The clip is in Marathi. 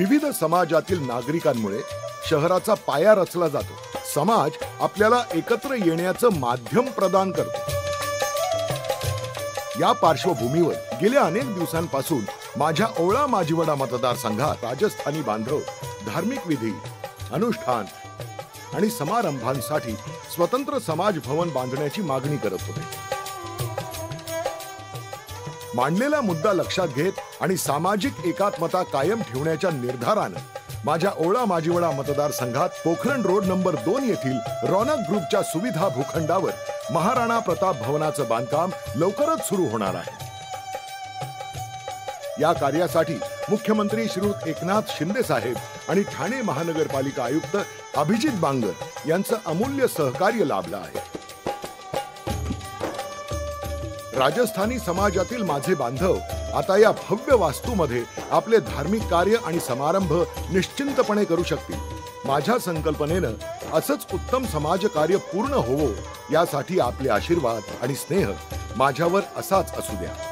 विविध समाजातील नागरिकांमुळे शहराचा पाया रचला जातो. समाज आपल्याला एकत्र येण्याचं माध्यम प्रदान करतो. या पार्श्वभूमीवर गेल्या अनेक दिवसांपासून माझ्या ओळा माजिवडा मतदारसंघात राजस्थानी बांधव धार्मिक विधी, अनुष्ठान आणि समारंभांसाठी स्वतंत्र समाज भवन बांधण्याची मागणी करत होते. मांडलेला मुद्दा लक्षात घेत आणि सामाजिक एकात्मता कायम ठेवण्याच्या निर्धारानं माझ्या ओळा माजिवडा मतदारसंघात पोखरण रोड नंबर 2 येथील रौनक ग्रुपच्या सुविधा भूखंडावर महाराणा प्रताप भवनाचं बांधकाम लवकरच सुरू होणार आहे. या कार्यासाठी मुख्यमंत्री श्रीयुत एकनाथ शिंदे साहेब आणि ठाणे महानगरपालिका आयुक्त अभिजित बांगर यांचं अमूल्य सहकार्य लाभलं आहे. राजस्थानी समाजातील माझे बांधव आता या भव्य वास्तूमध्ये आपले धार्मिक कार्य आणि समारंभ निश्चिंतपणे करू शकतील. माझ्या संकल्पनेनं असंच उत्तम समाज कार्य पूर्ण होवो यासाठी आपले आशीर्वाद आणि स्नेह माझ्यावर असाच असू द्या.